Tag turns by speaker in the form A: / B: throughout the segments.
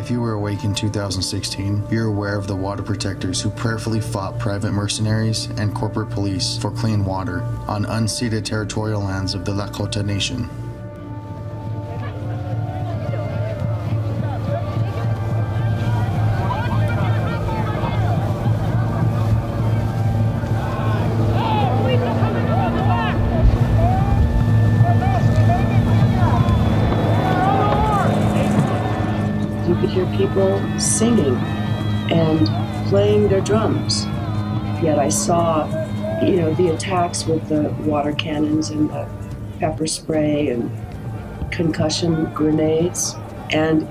A: If you were awake in 2016, you're aware of the water protectors who prayerfully fought private mercenaries and corporate police for clean water on unceded territorial lands of the Dakota Nation.
B: You could hear people singing and playing their drums. Yet I saw, the attacks with the water cannons and the pepper spray and concussion grenades and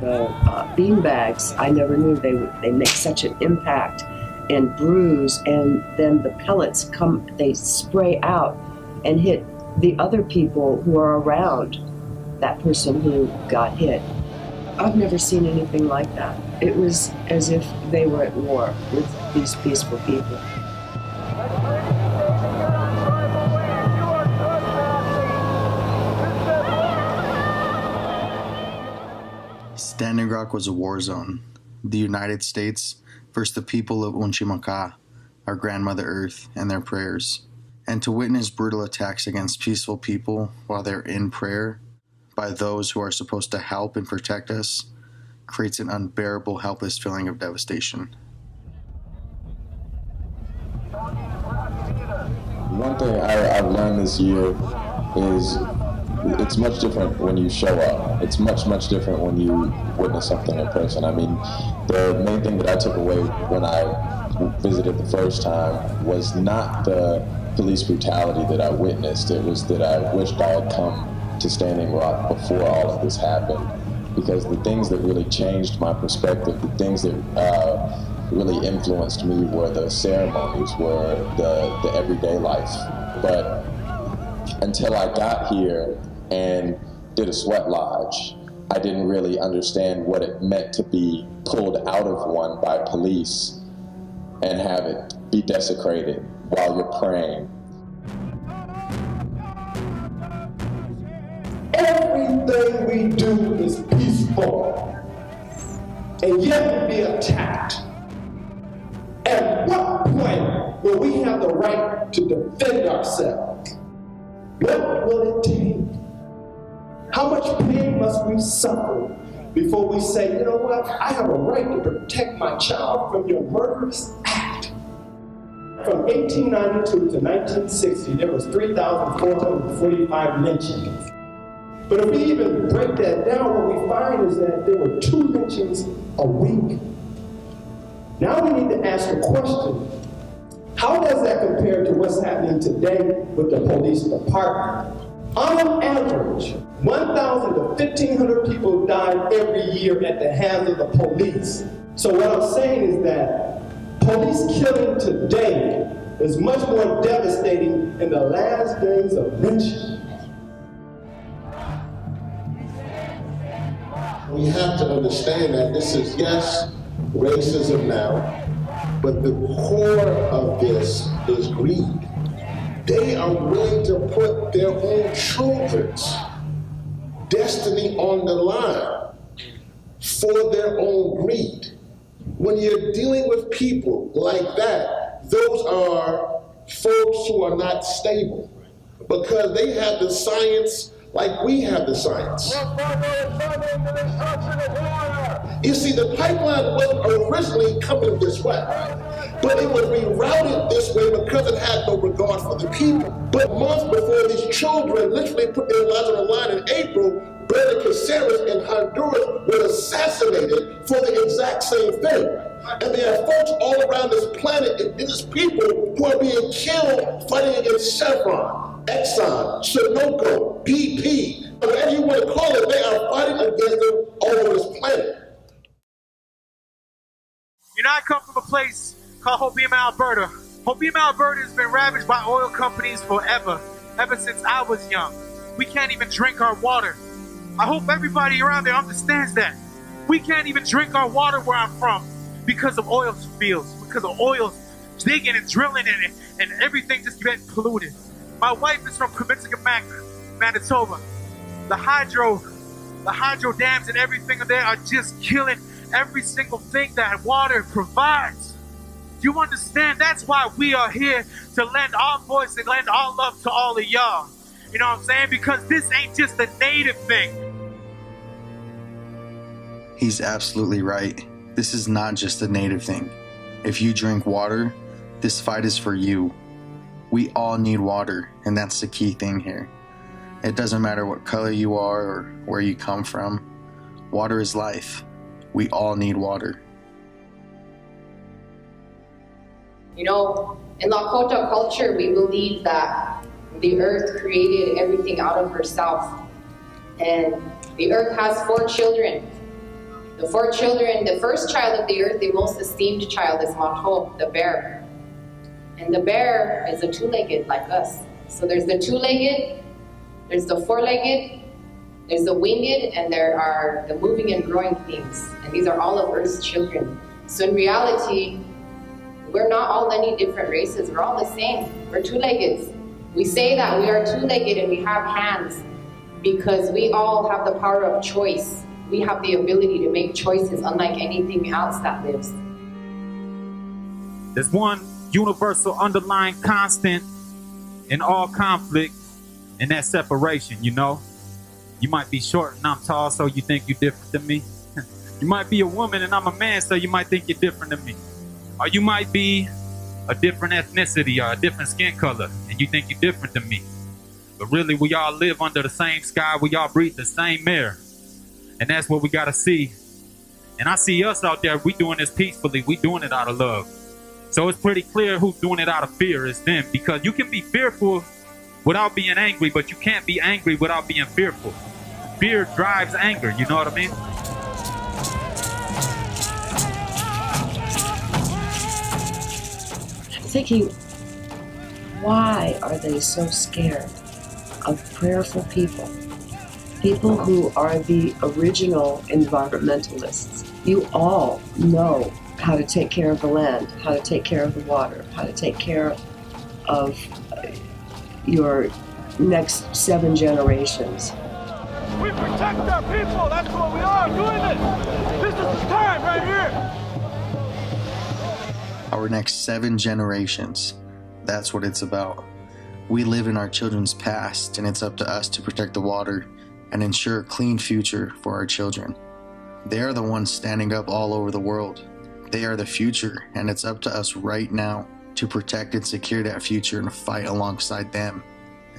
B: the bean bags. I never knew they make such an impact and bruise, and then the pellets they spray out and hit the other people who are around that person who got hit. I've never seen anything like that. It was as if they were at war with these peaceful people.
A: Standing Rock was a war zone. The United States versus the people of Unchimaka, our grandmother Earth, and their prayers. And to witness brutal attacks against peaceful people while they're in prayer by those who are supposed to help and protect us creates an unbearable, helpless feeling of devastation.
C: One thing I've learned this year is it's much different when you show up. It's much, much different when you witness something in person. I mean, the main thing that I took away when I visited the first time was not the police brutality that I witnessed. It was that I wished I had come to Standing Rock before all of this happened, because the things that really changed my perspective, the things that really influenced me were the ceremonies, were the everyday life. But until I got here and did a sweat lodge, I didn't really understand what it meant to be pulled out of one by police and have it be desecrated while you're praying.
D: Everything we do is peaceful, and yet we be attacked. At what point will we have the right to defend ourselves? What will it take? How much pain must we suffer before we say, you know what, I have a right to protect my child from your murderous act? From 1892 to 1960, there was 3,445 lynchings. But if we even break that down, what we find is that there were 2 lynchings a week. Now we need to ask a question. How does that compare to what's happening today with the police department? On average, 1,000 to 1,500 people die every year at the hands of the police. So what I'm saying is that police killing today is much more devastating in the last days of lynching.
E: We have to understand that this is, yes, racism now, but the core of this is greed. They are willing to put their own children's destiny on the line for their own greed. When you're dealing with people like that, those are folks who are not stable because they have the science like we have the science. You see, the pipeline wasn't originally coming this way, but it was rerouted this way because it had no regard for the people. But months before, these children literally put their lives on the line in April, Brother Caceres in Honduras was assassinated for the exact same thing. And there are folks all around this planet, indigenous people, who are being killed fighting against Chevron, Exxon, Sunoco, BP, whatever you want to call it, they are fighting against them all over this planet.
F: I come from a place called Hobbema, Alberta. Hobbema, Alberta has been ravaged by oil companies forever, ever since I was young. We can't even drink our water. I hope everybody around there understands that. We can't even drink our water where I'm from because of oil fields, because of oil digging and drilling in it, and everything just getting polluted. My wife is from Manitoba. The hydro The hydro dams and everything there are just killing every single thing that water provides. You understand? That's why we are here, to lend our voice and lend our love to all of y'all. You know what I'm saying? Because this ain't just a native thing.
A: He's absolutely right. This is not just a native thing. If you drink water, this fight is for you. We all need water, and that's the key thing here. It doesn't matter what color you are or where you come from. Water is life. We all need water.
G: You know, in Lakota culture, we believe that the earth created everything out of herself. And the earth has 4 children. The 4 children, the first child of the earth, the most esteemed child, is Mato, the bear. And the bear is a 2-legged like us. So there's the 2-legged, there's the 4-legged, there's the winged, and there are the moving and growing things. And these are all of Earth's children. So in reality, we're not all any different races. We're all the same. We're 2-leggeds. We say that we are 2-legged and we have hands because we all have the power of choice. We have the ability to make choices unlike anything else that lives.
F: There's one universal underlying constant in all conflict, and that's separation, you know? You might be short and I'm tall, so you think you're different than me. You might be a woman and I'm a man, so you might think you're different than me. Or you might be a different ethnicity or a different skin color, and you think you're different than me. But really, we all live under the same sky. We all breathe the same air. And that's what we got to see. And I see us out there, we doing this peacefully. We doing it out of love. So it's pretty clear who's doing it out of fear. It's them. Because you can be fearful without being angry, but you can't be angry without being fearful. Fear drives anger, you know what I mean?
B: I'm thinking, why are they so scared of prayerful people? People who are the original environmentalists. You all know how to take care of the land, how to take care of the water, how to take care of your next 7 generations.
H: We protect our people, that's what we are doing this. This is the time right here.
A: Our next 7 generations, that's what it's about. We live in our children's past, and it's up to us to protect the water and ensure a clean future for our children. They are the ones standing up all over the world. They are the future, and it's up to us right now to protect and secure that future and fight alongside them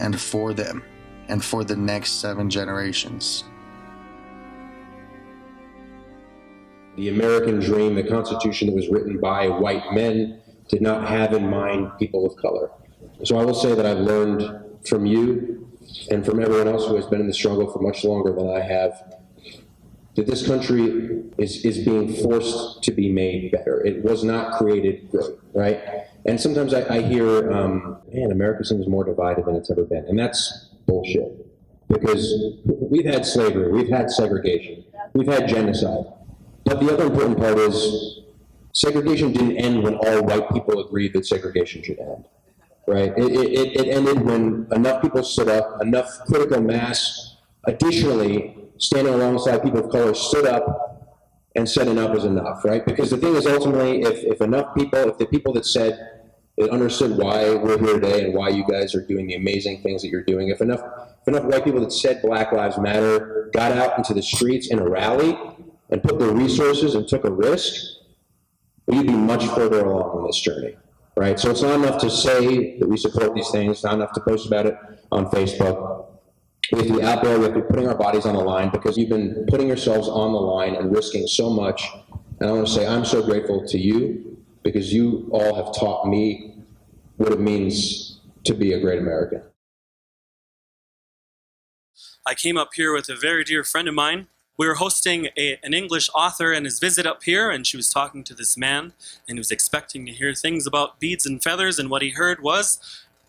A: and for them and for the next 7 generations.
I: The American dream, the Constitution that was written by white men, did not have in mind people of color. So I will say that I've learned from you and from everyone else who has been in the struggle for much longer than I have, that this country is being forced to be made better. It was not created great, right? And sometimes I hear, man, America seems more divided than it's ever been. And that's bullshit. Because we've had slavery, we've had segregation, we've had genocide. But the other important part is segregation didn't end when all white people agreed that segregation should end. Right? It ended when enough people stood up, enough critical mass, additionally, standing alongside people of color, stood up and said enough is enough, right? Because the thing is, ultimately, if enough people, if the people that said, that understood why we're here today and why you guys are doing the amazing things that you're doing, if enough white people that said Black Lives Matter got out into the streets in a rally and put their resources and took a risk, we'd be much further along on this journey. Right, so it's not enough to say that we support these things, not enough to post about it on Facebook. We have to be out there, we have to be putting our bodies on the line because you've been putting yourselves on the line and risking so much. And I want to say I'm so grateful to you because you all have taught me what it means to be a great American.
J: I came up here with a very dear friend of mine. We were hosting an English author and his visit up here, and she was talking to this man, and he was expecting to hear things about beads and feathers, and what he heard was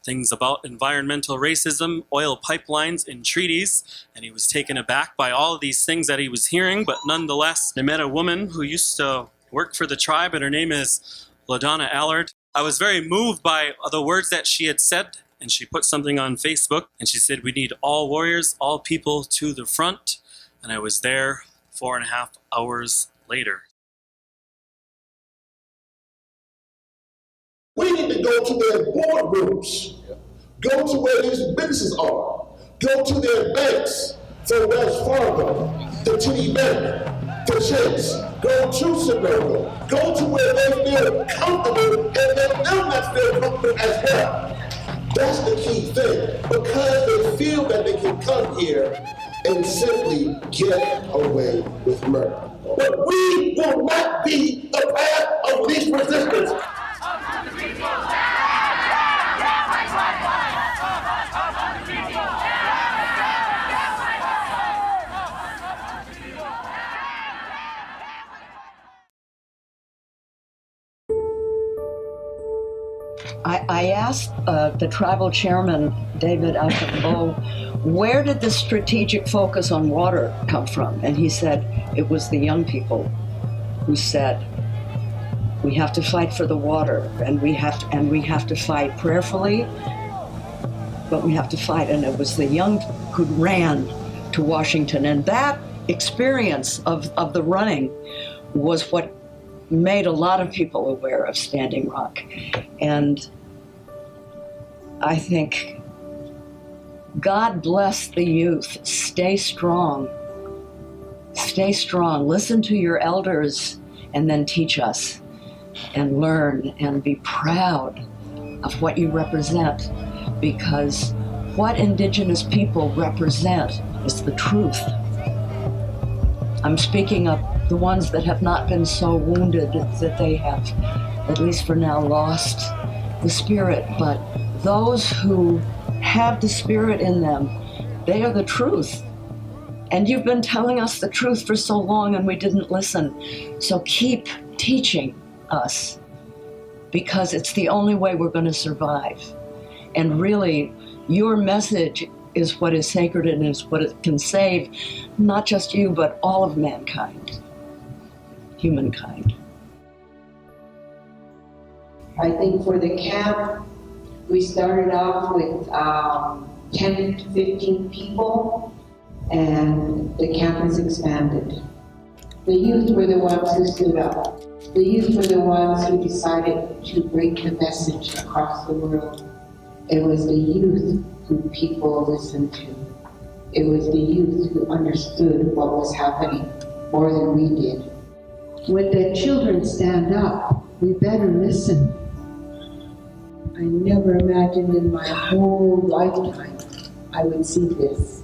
J: things about environmental racism, oil pipelines, and treaties, and he was taken aback by all of these things that he was hearing, but nonetheless, I met a woman who used to work for the tribe, and her name is LADONNA ALLARD. I was very moved by the words that she had said, and she put something on Facebook, and she said, we need all warriors, all people to the front. and I was there 4.5 hours later.
E: We need to go to their boardrooms, go to where these businesses are, go to their banks, from Wells Fargo to TD Bank to Chase, go to Suburban, go to where they feel comfortable and let them not feel comfortable as well. That's the key thing, because they feel that they can come here and simply get away with murder. But we will not be the path of least resistance.
B: I asked the tribal chairman, David Achambeau, where did the strategic focus on water come from? And he said it was the young people who said, we have to fight for the water, and we have to fight prayerfully, but we have to fight. And it was the young who ran to Washington, and that experience of the running was what made a lot of people aware of Standing Rock. And I think, God bless the youth. Stay strong. Stay strong. Listen to your elders and then teach us and learn and be proud of what you represent, because what Indigenous people represent is the truth. I'm speaking of the ones that have not been so wounded that they have, at least for now, lost the spirit. But those who have the spirit in them, they are the truth. And you've been telling us the truth for so long and we didn't listen. So keep teaching us, because it's the only way we're going to survive. And really, your message is what is sacred and is what it can save, not just you, but all of mankind. Humankind.
K: I think for the camp, we started off with 10 to 15 people, and the camp has expanded. The youth were the ones who stood up. The youth were the ones who decided to bring the message across the world. It was the youth who people listened to. It was the youth who understood what was happening more than we did. When the children stand up, we better listen. I never imagined in my whole lifetime I would see this.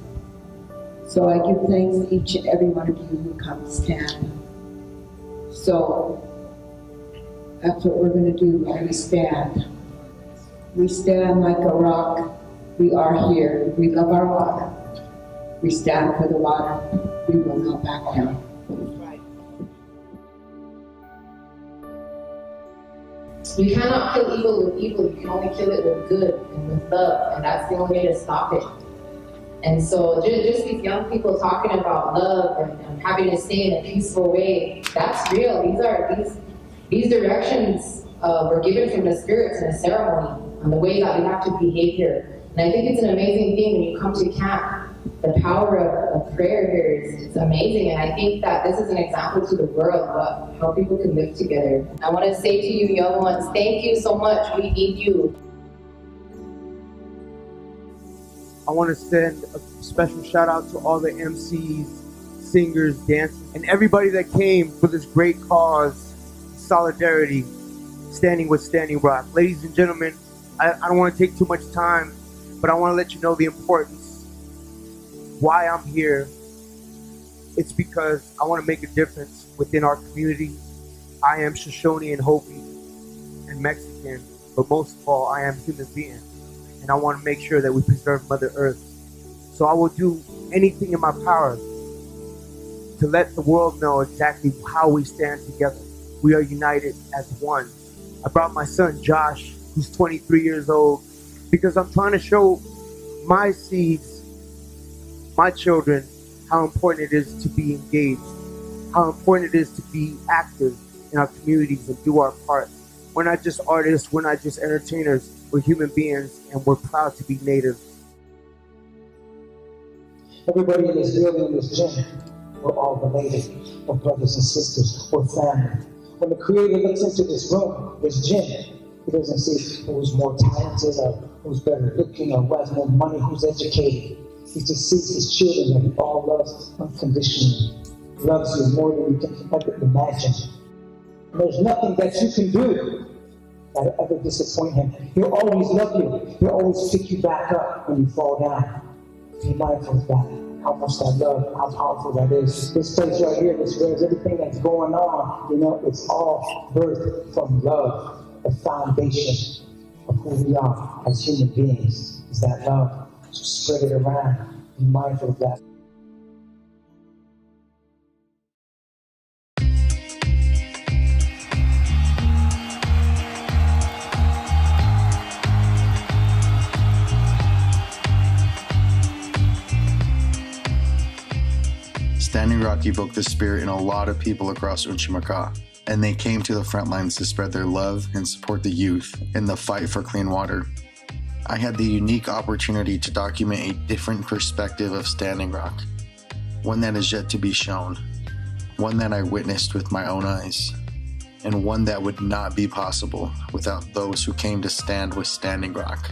K: So I give thanks to each and every one of you who come stand. So that's what we're going to do. We're going to stand. We stand like a rock. We are here. We love our water. We stand for the water. We will not back down.
G: You cannot kill evil with evil. You can only kill it with good and with love, and that's the only way to stop it. And so just these young people talking about love and having to stay in a peaceful way, that's real. These directions were given from the spirits in a ceremony on the way that we have to behave here. And I think it's an amazing thing when you come to camp. The power of prayer here is amazing, and I think that this is an example to the world of how people can live together. I want to say to you young ones, thank you so much. We need you.
F: I want to send a special shout out to all the MCs, singers, dancers, and everybody that came for this great cause, solidarity, standing with Standing Rock. Ladies and gentlemen, I don't want to take too much time, but I want to let you know the importance. Why I'm here. It's because I want to make a difference within our community. I am Shoshone and Hopi and Mexican, but most of all, I am a human being. And I want to make sure that we preserve Mother Earth. So I will do anything in my power to let the world know exactly how we stand together. We are united as one. I brought my son Josh, who's 23 years old, because I'm trying to show my seeds, my children, how important it is to be engaged, how important it is to be active in our communities and do our part. We're not just artists, we're not just entertainers, we're human beings, and we're proud to be Native.
L: Everybody in this building, in this gym, we're all related. We're brothers and sisters. We're family. When the Creator looks into this room, this gym, He doesn't see who's more talented or who's better looking or who has more money, who's educated. He just sees His children that He all loves unconditionally. Loves you more than you can ever imagine. And there's nothing that you can do that'll ever disappoint Him. He'll always love you. He'll always pick you back up when you fall down. Be mindful of that, how much that love, how powerful that is. This place right here, this rails, everything that's going on, it's all birthed from love. The foundation of who we are as human beings is that love. So spread it around. Be mindful of that.
A: Standing Rock evoked the spirit in a lot of people across Unchimaka, and they came to the front lines to spread their love and support the youth in the fight for clean water. I had the unique opportunity to document a different perspective of Standing Rock, one that is yet to be shown, one that I witnessed with my own eyes, and one that would not be possible without those who came to stand with Standing Rock.